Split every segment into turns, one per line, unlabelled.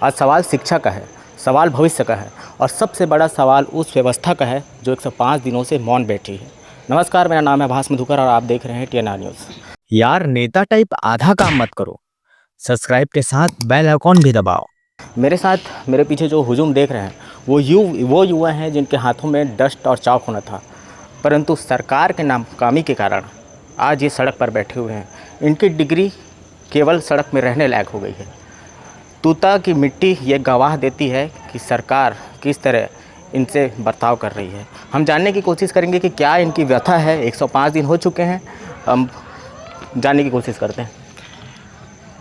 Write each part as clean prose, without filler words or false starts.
आज सवाल शिक्षा का है, सवाल भविष्य का है और सबसे बड़ा सवाल उस व्यवस्था का है जो 105 दिनों से मौन बैठी है। नमस्कार, मेरा नाम है भास मधुकर और आप देख रहे हैं TNR न्यूज़।
यार नेता टाइप आधा काम मत करो, सब्सक्राइब के साथ बेल आइकॉन भी दबाओ।
मेरे साथ मेरे पीछे जो हुजूम देख रहे हैं वो युवा हैं जिनके हाथों में डस्ट और चाक होना था, परंतु सरकार के नाकामी के कारण आज ये सड़क पर बैठे हुए हैं। इनकी डिग्री केवल सड़क में रहने लायक हो गई है। तूता की मिट्टी ये गवाह देती है कि सरकार किस तरह इनसे बर्ताव कर रही है। हम जानने की कोशिश करेंगे कि क्या इनकी व्यथा है। 105 दिन हो चुके हैं, हम जानने की कोशिश करते हैं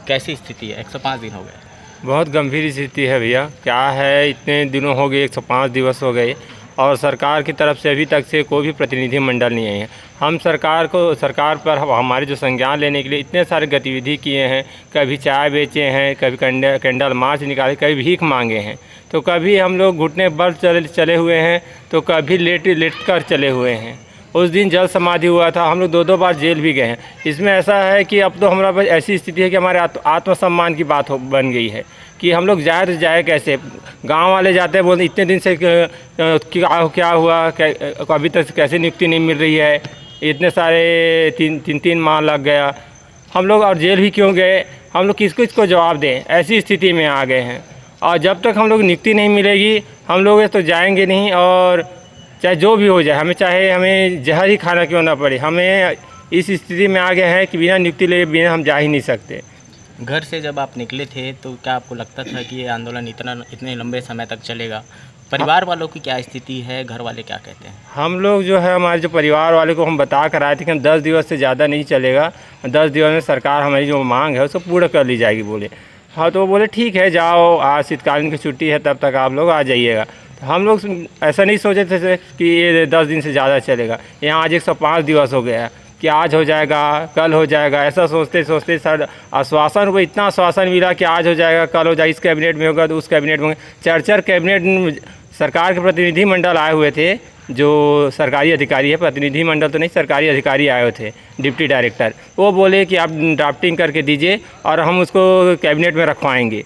कैसी स्थिति है। 105 दिन हो गए,
बहुत गंभीर स्थिति है भैया। क्या है, इतने दिनों हो गए, 105 दिवस हो गए और सरकार की तरफ से अभी तक से कोई भी प्रतिनिधि मंडल नहीं आए हैं। हम सरकार पर हमारे जो संज्ञान लेने के लिए इतने सारे गतिविधि किए हैं। कभी चाय बेचे हैं, कभी कैंडल मार्च निकाले, कभी भीख मांगे हैं, तो कभी हम लोग घुटने पर चले हुए हैं, तो कभी लेट कर चले हुए हैं। उस दिन जल समाधि हुआ था, हम लोग दो बार जेल भी गए हैं। इसमें ऐसा है कि अब तो हमारा पास ऐसी स्थिति है कि हमारे आत्मसम्मान की बात बन गई है कि हम लोग जाए तो जाए कैसे। गांव वाले जाते हैं, बोलते इतने दिन से क्या हुआ, अभी तक कैसे नियुक्ति नहीं मिल रही है, इतने सारे तीन माह लग गया, हम लोग और जेल भी क्यों गए, हम लोग किसको जवाब दें। ऐसी स्थिति में आ गए हैं और जब तक हम लोग नियुक्ति नहीं मिलेगी हम लोग तो जाएंगे नहीं। और चाहे जो भी हो जाए, चाहे हमें जहर ही खाना क्यों ना पड़े, हमें इस स्थिति में आ गए हैं कि बिना नियुक्ति ले बिना हम जा ही नहीं सकते।
घर से जब आप निकले थे तो क्या आपको लगता था कि ये आंदोलन इतने लंबे समय तक चलेगा? परिवार वालों की क्या स्थिति है, घर वाले क्या कहते हैं?
हम लोग जो है, हमारे जो परिवार वाले को हम बता कर आए थे कि हम 10 दिवस से ज़्यादा नहीं चलेगा, 10 दिवस में सरकार हमारी जो मांग है उसको पूरा कर ली जाएगी बोले। हाँ, तो वो बोले ठीक है जाओ, आज शीतकालीन की छुट्टी है तब तक आप लोग आ जाइएगा। तो हम लोग ऐसा नहीं सोचे थे कि ये 10 दिन से ज़्यादा चलेगा। यहाँ आज 105 दिवस हो गया कि आज हो जाएगा, कल हो जाएगा, ऐसा सोचते सोचते सर आश्वासन को इतना आश्वासन मिला कि आज हो जाएगा, कल हो जाएगा, इस कैबिनेट में होगा तो उस कैबिनेट में। चार कैबिनेट सरकार के प्रतिनिधि मंडल आए हुए थे, जो सरकारी अधिकारी है, प्रतिनिधि मंडल तो नहीं, सरकारी अधिकारी आए हुए थे, डिप्टी डायरेक्टर। वो बोले कि आप ड्राफ्टिंग करके दीजिए और हम उसको कैबिनेट में रखवाएंगे।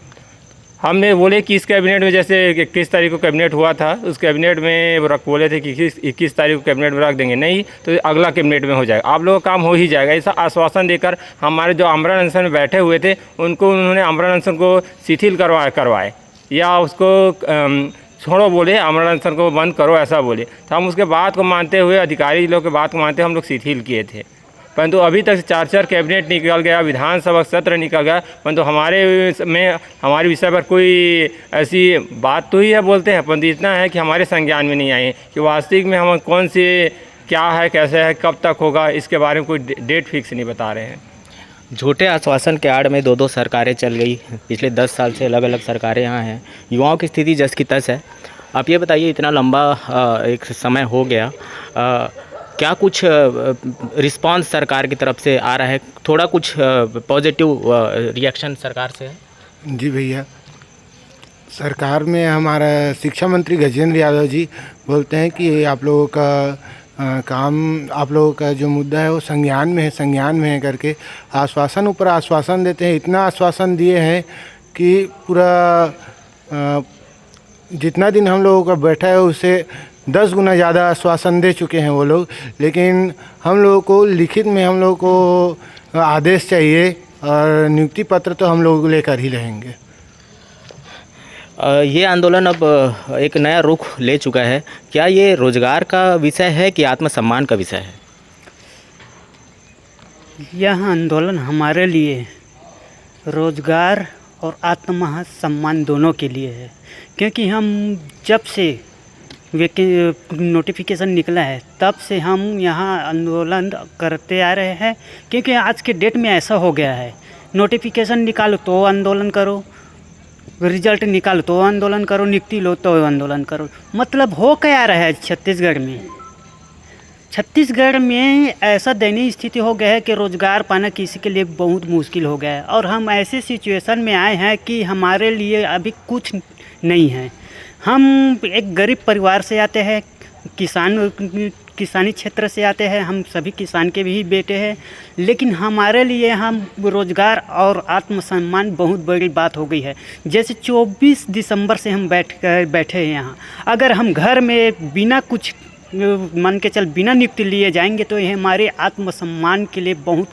हमने बोले कि इस कैबिनेट में, जैसे 21 तारीख को कैबिनेट हुआ था, उस कैबिनेट में बोले थे कि 21 तारीख को कैबिनेट में रख देंगे, नहीं तो अगला कैबिनेट में हो जाएगा, आप लोगों का काम हो ही जाएगा। ऐसा आश्वासन देकर हमारे जो आमरण अनशन में बैठे हुए थे उन्होंने आमरण अनशन को शिथिल करवाए या उसको छोड़ो बोले, आमरण अनशन को बंद करो ऐसा बोले। तो हम उसके बात को मानते हुए, अधिकारी लोग के बात को मानते हुए हम लोग शिथिल किए थे। परंतु अभी तक 4 कैबिनेट निकल गया, विधानसभा सत्र निकल गया, परंतु हमारे विषय पर कोई ऐसी बात तो ही है बोलते हैं, परंतु इतना है कि हमारे संज्ञान में नहीं आए कि वास्तविक में हम कौन से क्या है, कैसे है, कब तक होगा, इसके बारे में कोई डेट फिक्स नहीं बता रहे हैं।
झूठे आश्वासन के आड़ में 2 सरकारें चल गई। पिछले 10 साल से अलग अलग सरकारें यहाँ हैं। युवाओं की स्थिति जस की तस है। आप ये बताइए, इतना लंबा एक समय हो गया, क्या कुछ रिस्पांस सरकार की तरफ से आ रहा है? थोड़ा कुछ पॉजिटिव रिएक्शन सरकार से है?
जी भैया, सरकार में हमारा शिक्षा मंत्री गजेंद्र यादव जी बोलते हैं कि आप लोगों का काम, आप लोगों का जो मुद्दा है वो संज्ञान में है करके आश्वासन ऊपर आश्वासन देते हैं। इतना आश्वासन दिए हैं कि पूरा जितना दिन हम लोगों का बैठा है उससे 10 गुना ज़्यादा आश्वासन दे चुके हैं वो लोग। लेकिन हम लोगों को लिखित में हम लोगों को आदेश चाहिए और नियुक्ति पत्र तो हम लोग लेकर ही रहेंगे।
ये आंदोलन अब एक नया रुख ले चुका है। क्या ये रोजगार का विषय है कि आत्मसम्मान का विषय है?
यह आंदोलन हमारे लिए रोजगार और आत्मसम्मान दोनों के लिए है, क्योंकि हम जब से नोटिफिकेशन निकला है तब से हम यहाँ आंदोलन करते आ रहे हैं। क्योंकि आज के डेट में ऐसा हो गया है, नोटिफिकेशन निकालो तो आंदोलन करो, रिजल्ट निकालो तो आंदोलन करो, नियुक्ति लो तो आंदोलन करो। मतलब हो क्या रहा है छत्तीसगढ़ में ऐसा दयनीय स्थिति हो गया है कि रोज़गार पाना किसी के लिए बहुत मुश्किल हो गया है। और हम ऐसे सिचुएशन में आए हैं कि हमारे लिए अभी कुछ नहीं है। हम एक गरीब परिवार से आते हैं, किसानी क्षेत्र से आते हैं, हम सभी किसान के भी बेटे हैं, लेकिन हमारे लिए हम रोज़गार और आत्मसम्मान बहुत बड़ी बात हो गई है। जैसे 24 दिसंबर से हम बैठे हैं यहाँ, अगर हम घर में बिना कुछ मान के चल बिना नियुक्ति लिए जाएंगे तो ये हमारे आत्मसम्मान के लिए बहुत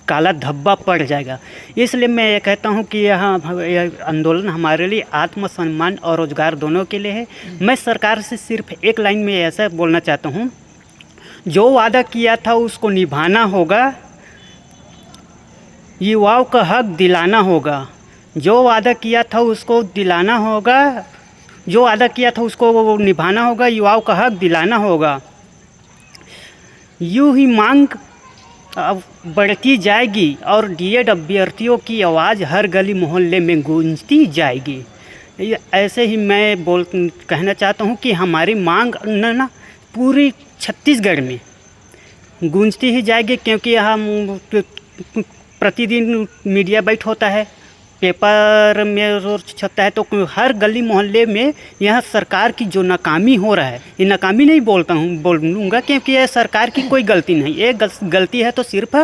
काला धब्बा पड़ जाएगा। इसलिए मैं ये कहता हूँ कि यह आंदोलन हमारे लिए आत्मसम्मान और रोज़गार दोनों के लिए है। मैं सरकार से सिर्फ एक लाइन में ऐसा बोलना चाहता हूँ, जो वादा किया था उसको निभाना होगा, युवाओं का हक दिलाना होगा। जो वादा किया था उसको दिलाना होगा, जो वादा किया था उसको निभाना होगा, युवाओं का हक दिलाना होगा। यूँ ही मांग अब बढ़ती जाएगी और डीएड अभ्यर्थियों की आवाज़ हर गली मोहल्ले में गूंजती जाएगी। ऐसे ही मैं कहना चाहता हूँ कि हमारी मांग ना पूरी छत्तीसगढ़ में गूंजती ही जाएगी, क्योंकि हम प्रतिदिन मीडिया बैठ होता है, पेपर में रोज छपता है, तो हर गली मोहल्ले में यह सरकार की जो नाकामी हो रहा है, ये नाकामी नहीं बोलूँगा क्योंकि यह सरकार की कोई गलती नहीं, ये गलती है तो सिर्फ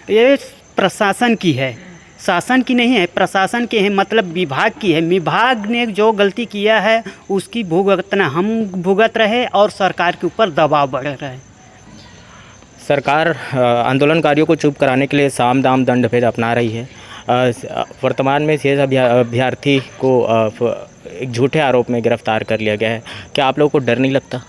ये प्रशासन की है, शासन की नहीं है, प्रशासन की है, मतलब विभाग की है। विभाग ने जो गलती किया है उसकी भुगतना हम भुगत रहे और सरकार के ऊपर दबाव बढ़ रहा है।
सरकार आंदोलनकारियों को चुप कराने के लिए साम दाम दंड भेद अपना रही है। वर्तमान में शेष अभ्यर्थी को एक झूठे आरोप में गिरफ्तार कर लिया गया है। क्या आप लोगों को डर नहीं लगता?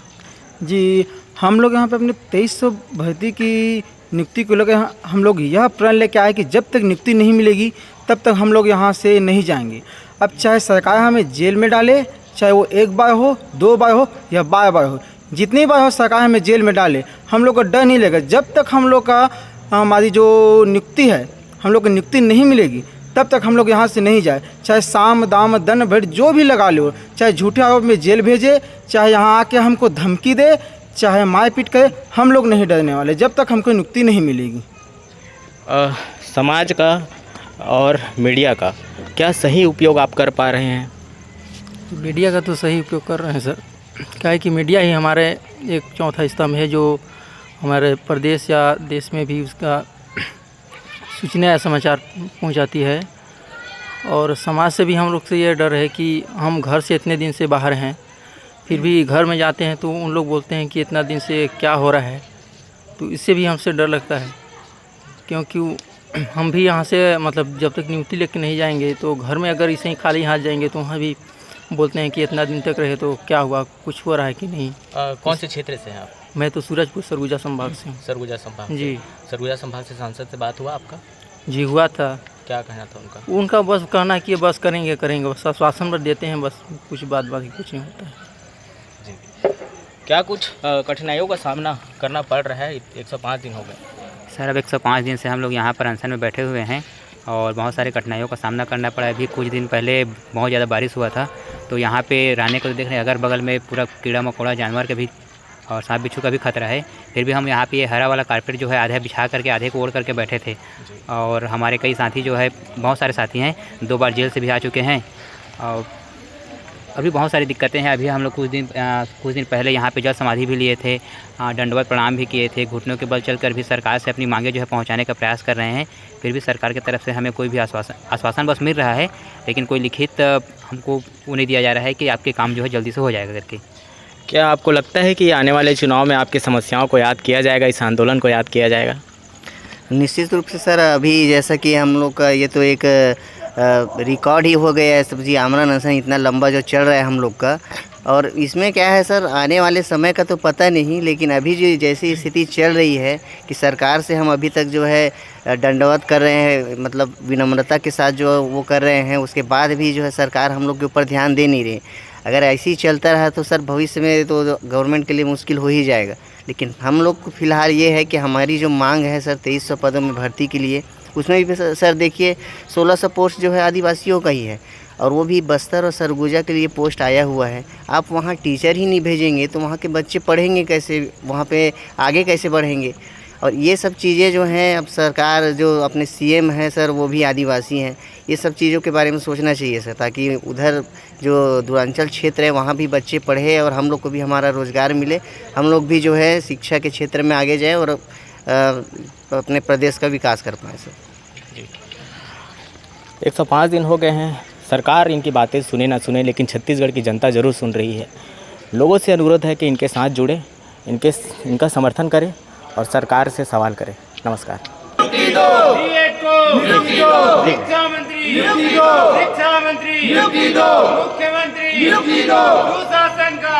जी, हम लोग यहाँ पे अपने 2300 भर्ती की नियुक्ति को लेकर हम लोग यह प्रण लेके आए कि जब तक नियुक्ति नहीं मिलेगी तब तक हम लोग यहाँ से नहीं जाएंगे। अब चाहे सरकार हमें जेल में डाले, चाहे वो 1 बार हो, 2 बार हो या 12 बार हो, जितनी बार हो सरकार हमें जेल में डाले, हम लोग को डर नहीं लगेगा। जब तक हम लोग का हमारी जो नियुक्ति है, हम लोग को नियुक्ति नहीं मिलेगी तब तक हम लोग यहाँ से नहीं जाए। चाहे साम दाम दंड भेद जो भी लगा लो, चाहे झूठे आरोप में जेल भेजे, चाहे यहाँ आके हमको धमकी दे, चाहे मारपीट करे, हम लोग नहीं डरने वाले जब तक हमको नियुक्ति नहीं मिलेगी।
समाज का और मीडिया का क्या सही उपयोग आप कर पा रहे हैं?
मीडिया का तो सही उपयोग कर रहे हैं सर, क्या है कि मीडिया ही हमारे एक चौथा स्तंभ है जो हमारे प्रदेश या देश में भी उसका सूचना या समाचार पहुंचाती है। और समाज से भी हम लोग से ये डर है कि हम घर से इतने दिन से बाहर हैं, फिर भी घर में जाते हैं तो उन लोग बोलते हैं कि इतना दिन से क्या हो रहा है, तो इससे भी हमसे डर लगता है। क्योंकि हम भी यहाँ से मतलब जब तक नियुक्ति लेके नहीं जाएंगे तो घर में अगर इसे ही खाली हाथ जाएंगे तो वहाँ भी बोलते हैं कि इतना दिन तक रहे तो क्या हुआ, कुछ हो रहा है कि नहीं।
कौन से क्षेत्र से हैं आप?
मैं तो सूरजपुर सरगुजा संभाग से हूँ।
सरगुजा संभाग
जी।
सरगुजा संभाग से सांसद से बात हुआ आपका?
जी हुआ था।
क्या कहना था उनका?
उनका बस कहना कि बस करेंगे बस आश्वासन पर देते हैं, बस कुछ बात बाकी कुछ नहीं होता है।
जी। क्या कुछ कठिनाइयों का सामना करना पड़ रहा है? 105 दिन हो गए
सर, अब 105 दिन से हम लोग यहाँ पर अनशन में बैठे हुए हैं और बहुत सारी कठिनाइयों का सामना करना पड़ा है। अभी कुछ दिन पहले बहुत ज़्यादा बारिश हुआ था, तो यहाँ पे रहने को देख रहे हैं, अगल बगल में पूरा कीड़ा मकोड़ा जानवर के भी और सांप बिच्छू का भी खतरा है। फिर भी हम यहाँ पे ये हरा वाला कारपेट जो है आधे बिछा करके आधे को ओढ़ करके बैठे थे। और हमारे कई साथी जो है, बहुत सारे साथी हैं, 2 बार जेल से भी आ चुके हैं और अभी बहुत सारी दिक्कतें हैं। अभी हम लोग कुछ दिन पहले यहाँ पे जल समाधि भी लिए थे, दंडवत प्रणाम भी किए थे, घुटनों के बल चलकर भी सरकार से अपनी मांगे जो है पहुँचाने का प्रयास कर रहे हैं। फिर भी सरकार की तरफ से हमें कोई भी आश्वासन बस मिल रहा है, लेकिन कोई लिखित हमको वो नहीं दिया जा रहा है कि आपके काम जो है जल्दी से हो जाएगा करके।
क्या आपको लगता है कि आने वाले चुनाव में आपकी समस्याओं को याद किया जाएगा, इस आंदोलन को याद किया जाएगा?
निश्चित रूप से सर, अभी जैसा कि हम लोग का ये तो एक रिकॉर्ड ही हो गया है सब्जी आमरण अनशन इतना लंबा जो चल रहा है हम लोग का। और इसमें क्या है सर, आने वाले समय का तो पता नहीं, लेकिन अभी जो जैसी स्थिति चल रही है कि सरकार से हम अभी तक जो है दंडवत कर रहे हैं, मतलब विनम्रता के साथ जो वो कर रहे हैं, उसके बाद भी जो है सरकार हम लोग के ऊपर ध्यान दे नहीं रही। अगर ऐसे ही चलता रहा तो सर भविष्य में तो गवर्नमेंट के लिए मुश्किल हो ही जाएगा। लेकिन हम लोग को फ़िलहाल ये है कि हमारी जो मांग है सर 2300 पदों में भर्ती के लिए, उसमें भी सर देखिए 1600 पोस्ट जो है आदिवासियों का ही है, और वो भी बस्तर और सरगुजा के लिए पोस्ट आया हुआ है। आप वहाँ टीचर ही नहीं भेजेंगे तो वहाँ के बच्चे पढ़ेंगे कैसे, वहाँ पे आगे कैसे बढ़ेंगे? और ये सब चीज़ें जो हैं, अब सरकार जो अपने सीएम है सर वो भी आदिवासी हैं, ये सब चीज़ों के बारे में सोचना चाहिए सर, ताकि उधर जो दूरांचल क्षेत्र है वहाँ भी बच्चे पढ़े और हम लोग को भी हमारा रोज़गार मिले, हम लोग भी जो है शिक्षा के क्षेत्र में आगे जाएँ और अपने प्रदेश का विकास कर पाएँ सर।
105 दिन हो गए हैं, सरकार इनकी बातें सुने ना सुने, लेकिन छत्तीसगढ़ की जनता ज़रूर सुन रही है। लोगों से अनुरोध है कि इनके साथ जुड़े, इनका समर्थन करें और सरकार से सवाल करें। नमस्कार।
शिक्षा मंत्री मुख्यमंत्री सुशासन का